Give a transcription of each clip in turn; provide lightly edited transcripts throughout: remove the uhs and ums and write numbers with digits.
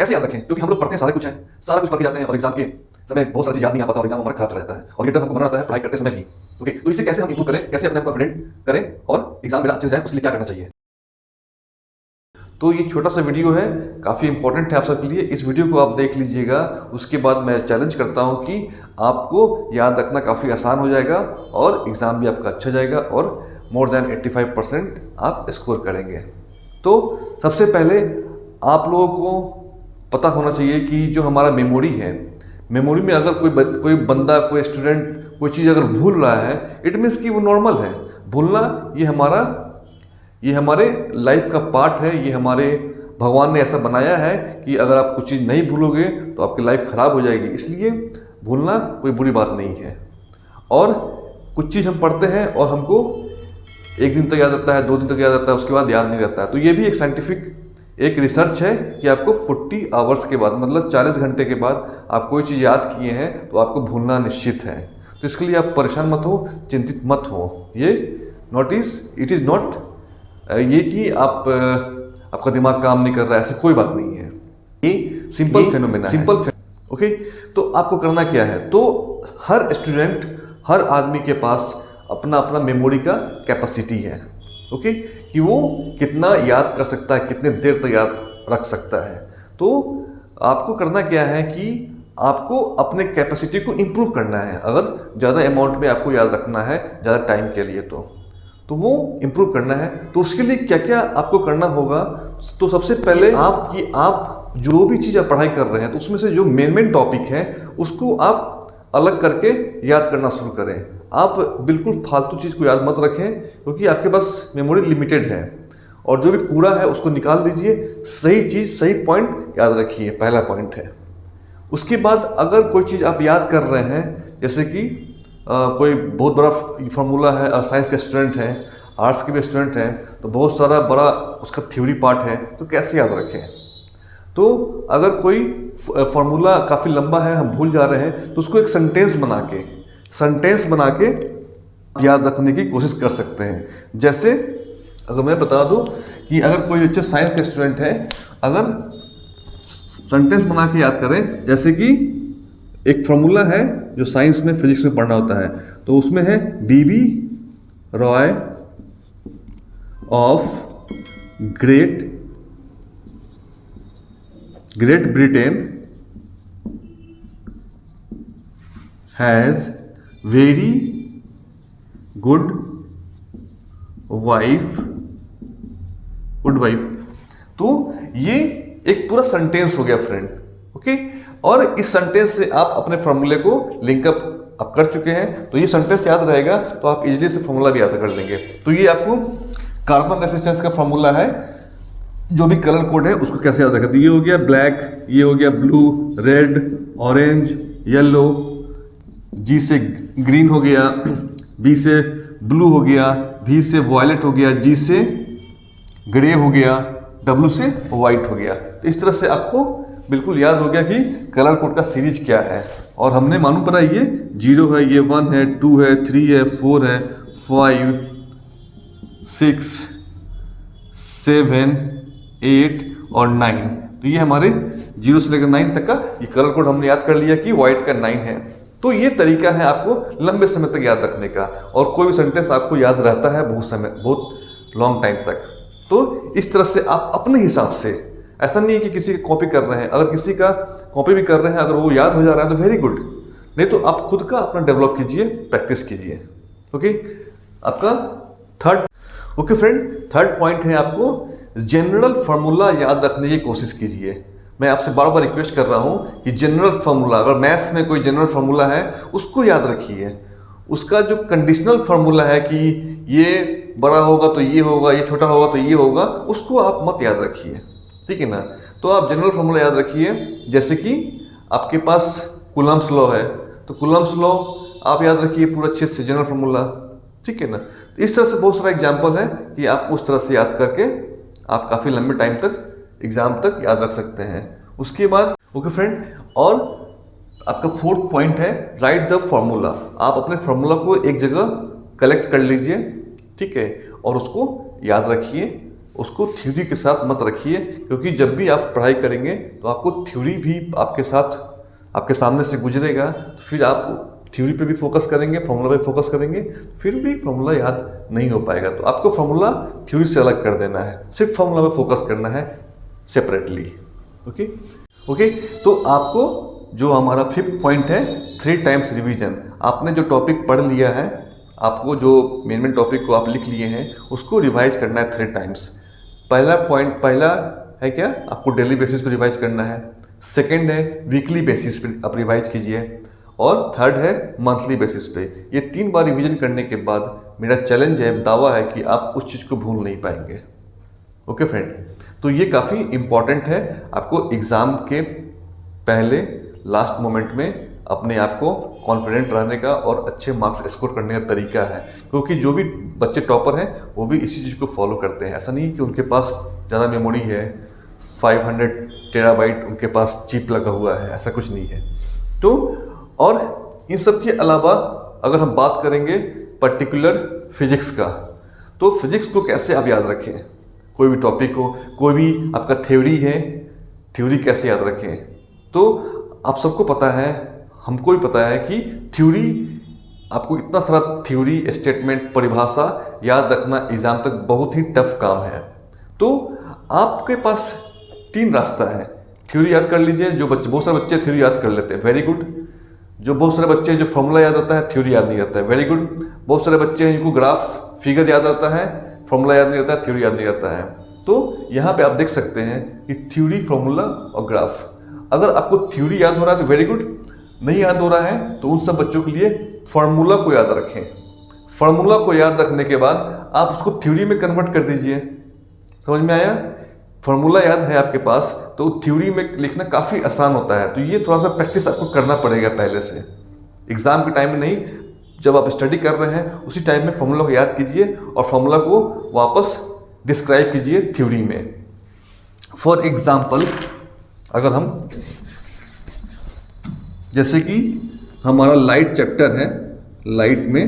कैसे याद रखें, क्योंकि हम लोग पढ़ते हैं सारे कुछ है, सारा कुछ पढ़ के जाते हैं और एग्जाम के समय बहुत सारी चीज याद नहीं आ पाता और एग्जाम हमारा खराब चला जाता है और ये डर हमको बना रहता है पढ़ाई करते समय भी। ओके, तो इससे कैसे हम इंप्रूव करें, कैसे अपने आप कॉन्फिडेंट करें और एग्जाम मेरा अच्छे से जाए, उसके लिए क्या करना चाहिए। तो ये छोटा सा वीडियो है, काफ़ी इंपॉर्टेंट है आप सबके लिए। इस वीडियो को आप देख लीजिएगा, उसके बाद मैं चैलेंज करता हूँ कि आपको याद रखना काफ़ी आसान हो जाएगा और एग्ज़ाम भी आपका अच्छा जाएगा और मोर देन 85% आप स्कोर करेंगे। तो सबसे पहले आप लोगों को पता होना चाहिए कि जो हमारा मेमोरी है, मेमोरी में अगर कोई बंदा, कोई स्टूडेंट कोई चीज़ अगर भूल रहा है, इट मीन्स कि वो नॉर्मल है। भूलना ये हमारे लाइफ का पार्ट है, ये हमारे भगवान ने ऐसा बनाया है कि अगर आप कुछ चीज़ नहीं भूलोगे तो आपकी लाइफ ख़राब हो जाएगी। इसलिए भूलना कोई बुरी बात नहीं है। और कुछ चीज़ हम पढ़ते हैं और हमको एक दिन तक याद रहता है, 2 दिन तक याद रहता है, उसके बाद याद नहीं रहता है। तो ये भी एक साइंटिफिक एक रिसर्च है कि आपको 40 आवर्स के बाद, मतलब 40 घंटे के बाद आप कोई चीज़ याद किए हैं तो आपको भूलना निश्चित है। तो इसके लिए आप परेशान मत हो, चिंतित मत हो। ये इट इज़ नॉट ये कि आपका दिमाग काम नहीं कर रहा है, ऐसी कोई बात नहीं है। ये सिंपल फेनोमेना है। ओके, तो आपको करना क्या है, तो हर स्टूडेंट, हर आदमी के पास अपना अपना मेमोरी का कैपेसिटी है। ओके, कि वो कितना याद कर सकता है, कितने देर तक याद रख सकता है। तो आपको करना क्या है कि आपको अपने कैपेसिटी को इम्प्रूव करना है। अगर ज़्यादा अमाउंट में आपको याद रखना है ज़्यादा टाइम के लिए, तो वो इम्प्रूव करना है। तो उसके लिए क्या क्या आपको करना होगा, तो सबसे पहले आप जो भी चीज़ आप पढ़ाई कर रहे हैं तो उसमें से जो मेन टॉपिक है उसको आप अलग करके याद करना शुरू करें। आप बिल्कुल फालतू चीज़ को याद मत रखें, क्योंकि आपके पास मेमोरी लिमिटेड है। और जो भी पूरा है उसको निकाल दीजिए, सही चीज़, सही पॉइंट याद रखिए, पहला पॉइंट है। उसके बाद अगर कोई चीज़ आप याद कर रहे हैं, जैसे कि कोई बहुत बड़ा फार्मूला है, साइंस के स्टूडेंट हैं, आर्ट्स के भी स्टूडेंट हैं, तो बहुत सारा बड़ा उसका थ्योरी पार्ट है, तो कैसे याद रखें। तो अगर कोई फार्मूला काफ़ी लंबा है, हम भूल जा रहे हैं, तो उसको एक सेंटेंस बना के याद रखने की कोशिश कर सकते हैं। जैसे अगर मैं बता दूं कि अगर कोई अच्छे साइंस के स्टूडेंट है, अगर सेंटेंस बना के याद करें, जैसे कि एक फार्मूला है जो साइंस में, फिजिक्स में पढ़ना होता है, तो उसमें है बीबी रॉय of Great Britain has very good wife. तो ये एक पूरा सेंटेंस हो गया फ्रेंड। ओके, और इस सेंटेंस से आप अपने फॉर्मूले को लिंकअप आप कर चुके हैं, तो ये सेंटेंस याद रहेगा, तो आप इजीली से फॉर्मूला भी याद कर लेंगे। तो ये आपको कार्बन रेसिस्टेंस का फॉर्मूला है, जो भी कलर कोड है उसको कैसे याद रखें। तो ये हो गया ब्लैक, ये हो गया ब्लू, रेड, ऑरेंज, येलो, जी से ग्रीन हो गया, बी से ब्लू हो गया, भी से वॉयलेट हो गया, जी से ग्रे हो गया, डब्ल्यू से वाइट हो गया। तो इस तरह से आपको बिल्कुल याद हो गया कि कलर कोड का सीरीज क्या है। और हमने मालूम पड़ा ये 0 है, ये 1 है, 2 है, 3 है, 4 है, 5, 6, 7, 8 और 9। तो ये हमारे 0 से लेकर 9 तक का ये कलर कोड हमने याद कर लिया कि वाइट का 9 है। तो ये तरीका है आपको लंबे समय तक याद रखने का, और कोई भी सेंटेंस आपको याद रहता है बहुत लॉन्ग टाइम तक। तो इस तरह से आप अपने हिसाब से, ऐसा नहीं है कि किसी का कॉपी कर रहे हैं, अगर किसी का कॉपी भी कर रहे हैं, अगर वो याद हो जा रहा है तो वेरी गुड, नहीं तो आप खुद का अपना डेवलप कीजिए, प्रैक्टिस कीजिए। ओके, आपका थर्ड पॉइंट है, आपको जनरल फार्मूला याद रखने की कोशिश कीजिए। मैं आपसे बार बार रिक्वेस्ट कर रहा हूँ कि जनरल फार्मूला, अगर मैथ्स में कोई जनरल फार्मूला है उसको याद रखिए। उसका जो कंडीशनल फार्मूला है कि ये बड़ा होगा तो ये होगा, ये छोटा होगा तो ये होगा, उसको आप मत याद रखिए, ठीक है ना। तो आप जनरल फार्मूला याद रखिए, जैसे कि आपके पास कूलम्ब्स लॉ है, तो कूलम्ब्स लॉ आप याद रखिए पूरा अच्छे से, जनरल फार्मूला, ठीक है ना। तो इस तरह से बहुत सारा एग्जाम्पल है कि आप उस तरह से याद करके आप काफ़ी लंबे टाइम तक, एग्जाम तक याद रख सकते हैं। उसके बाद ओके फ्रेंड, और आपका 4th पॉइंट है राइट द फार्मूला। आप अपने फार्मूला को एक जगह कलेक्ट कर लीजिए, ठीक है, और उसको याद रखिए। उसको थ्योरी के साथ मत रखिए, क्योंकि जब भी आप पढ़ाई करेंगे तो आपको थ्योरी भी आपके साथ आपके सामने से गुजरेगा, तो फिर आप थ्योरी पे भी फोकस करेंगे, फॉर्मूला पे फोकस करेंगे, फिर भी फॉर्मूला याद नहीं हो पाएगा। तो आपको फॉर्मूला थ्योरी से अलग कर देना है, सिर्फ फॉर्मूला पे फोकस करना है सेपरेटली। ओके ओके, तो आपको जो हमारा 5th पॉइंट है 3 टाइम्स रिवीजन। आपने जो टॉपिक पढ़ लिया है, आपको जो मेन टॉपिक को आप लिख लिए हैं उसको रिवाइज करना है 3 टाइम्स। पहला है क्या, आपको डेली बेसिस पे रिवाइज करना है। सेकंड है वीकली बेसिस पे आप रिवाइज कीजिए, और थर्ड है मंथली बेसिस पे। ये 3 बार रिवीजन करने के बाद मेरा चैलेंज है, दावा है कि आप उस चीज़ को भूल नहीं पाएंगे। ओके फ्रेंड, तो ये काफ़ी इम्पॉर्टेंट है आपको एग्ज़ाम के पहले लास्ट मोमेंट में अपने आप को कॉन्फिडेंट रहने का और अच्छे मार्क्स स्कोर करने का तरीका है। क्योंकि जो भी बच्चे टॉपर हैं वो भी इसी चीज़ को फॉलो करते हैं। ऐसा नहीं कि उनके पास ज़्यादा मेमोरी है, 500 टेराबाइट उनके पास चिप लगा हुआ है, ऐसा कुछ नहीं है। तो और इन सब के अलावा अगर हम बात करेंगे पर्टिकुलर फिजिक्स का, तो फिजिक्स को कैसे आप याद रखें, कोई भी टॉपिक को, कोई भी आपका थ्योरी है, थ्योरी कैसे याद रखें। तो आप सबको पता है, हमको भी पता है कि थ्योरी, आपको इतना सारा थ्योरी, स्टेटमेंट, परिभाषा याद रखना एग्जाम तक बहुत ही टफ काम है। तो आपके पास 3 रास्ता है। थ्योरी याद कर लीजिए, जो बच्चे, बहुत सारे बच्चे थ्योरी याद कर लेते हैं, वेरी गुड। जो बहुत सारे बच्चे हैं जो फॉर्मूला याद रहता है, थ्योरी याद नहीं रहता है, वेरी गुड। बहुत सारे बच्चे हैं जिनको ग्राफ फिगर याद रहता है, फॉर्मूला याद नहीं रहता है, थ्योरी याद नहीं रहता है। तो यहाँ पे आप देख सकते हैं कि थ्योरी, फॉर्मूला और ग्राफ। अगर आपको थ्योरी याद हो रहा है तो वेरी गुड, नहीं याद हो रहा है तो उन सब बच्चों के लिए फार्मूला को याद रखें। फार्मूला को याद रखने के बाद आप उसको थ्योरी में कन्वर्ट कर दीजिए। समझ में आया? फार्मूला याद है आपके पास तो थ्योरी में लिखना काफ़ी आसान होता है। तो ये थोड़ा सा प्रैक्टिस आपको करना पड़ेगा पहले से, एग्जाम के टाइम में नहीं, जब आप स्टडी कर रहे हैं उसी टाइम में फार्मूला को याद कीजिए और फार्मूला को वापस डिस्क्राइब कीजिए थ्योरी में। फॉर एग्जाम्पल, अगर हम, जैसे कि हमारा लाइट चैप्टर है, लाइट में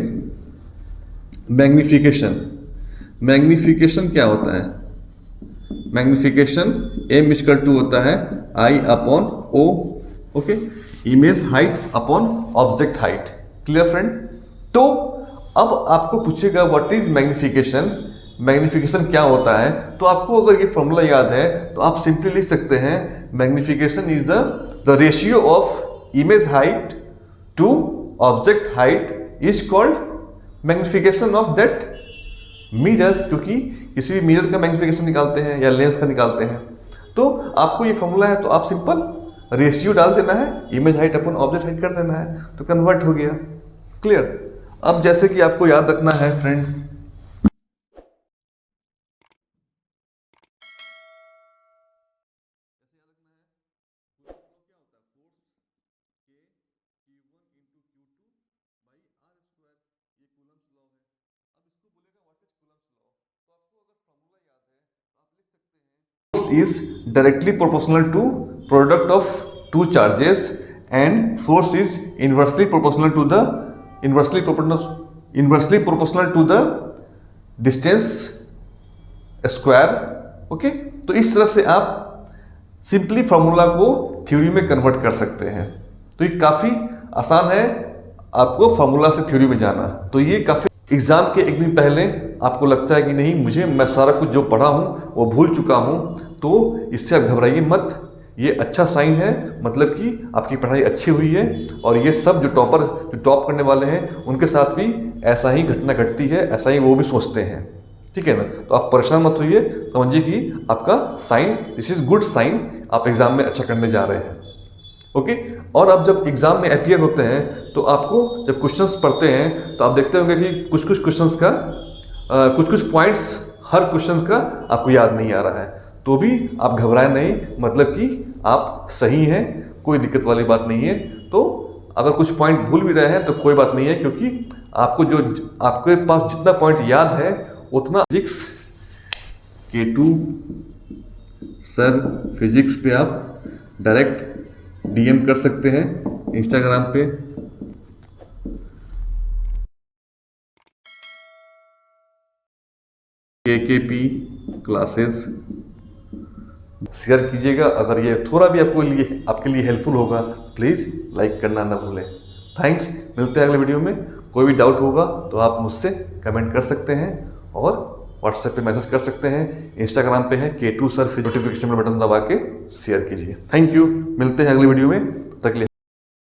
मैग्निफिकेशन। मैग्निफिकेशन क्या होता है? मैग्निफिकेशन m इक्वल टू होता है I upon O, okay, image height upon object height. Clear friend? तो अब आपको पूछेगा व्हाट इज मैग्निफिकेशन, मैग्निफिकेशन क्या होता है? तो आपको अगर ये फॉर्मूला याद है तो आप सिंपली लिख सकते हैं magnification is the ratio of image height to object height is called magnification of that mirror, क्योंकि किसी भी मिरर का मैग्निफिकेशन निकालते हैं या लेंस का निकालते हैं। तो आपको ये फॉर्मूला है तो आप सिंपल रेशियो डाल देना है, इमेज हाइट अपन ऑब्जेक्ट हाइट कर देना है, तो कन्वर्ट हो गया। क्लियर? अब जैसे कि आपको याद रखना है friend, is directly proportional to product of two charges and force is inversely proportional to the distance square। Okay, तो इस तरह से आप सिंपली फार्मूला को थ्योरी में कन्वर्ट कर सकते हैं। तो ये काफ़ी आसान है आपको फार्मूला से थ्योरी में जाना। तो ये काफ़ी, एग्जाम के एक दिन पहले आपको लगता है कि नहीं, मैं सारा कुछ जो पढ़ा हूँ वो भूल चुका हूँ, तो इससे आप घबराइए मत। ये अच्छा साइन है, मतलब कि आपकी पढ़ाई अच्छी हुई है। और ये सब जो टॉप करने वाले हैं उनके साथ भी ऐसा ही घटना घटती है, ऐसा ही वो भी सोचते हैं। ठीक है ना? तो आप परेशान मत होइए, समझिए कि आपका sign, this is good sign, आप एग्जाम में अच्छा करने जा रहे हैं। ओके, और अब जब एग्जाम में अपीयर होते हैं तो आपको जब क्वेश्चंस पढ़ते हैं तो आप देखते होंगे कि कुछ कुछ क्वेश्चंस का कुछ कुछ पॉइंट्स हर क्वेश्चन का आपको याद नहीं आ रहा है, तो भी आप घबराए नहीं, मतलब कि आप सही हैं, कोई दिक्कत वाली बात नहीं है। तो अगर कुछ पॉइंट भूल भी रहे हैं तो कोई बात नहीं है, क्योंकि आपके पास जितना पॉइंट याद है उतना फिजिक्स K2 सर फिजिक्स पे आप डायरेक्ट DM कर सकते हैं इंस्टाग्राम पे। KKP क्लासेस शेयर कीजिएगा। अगर ये थोड़ा भी आपके लिए हेल्पफुल होगा प्लीज़ लाइक करना ना भूलें। थैंक्स, मिलते हैं अगले वीडियो में। कोई भी डाउट होगा तो आप मुझसे कमेंट कर सकते हैं और व्हाट्सएप पे मैसेज कर सकते हैं। इंस्टाग्राम पे है K2 सर, फिर नोटिफिकेशन बटन दबा के शेयर कीजिए। थैंक यू, मिलते हैं अगले वीडियो में।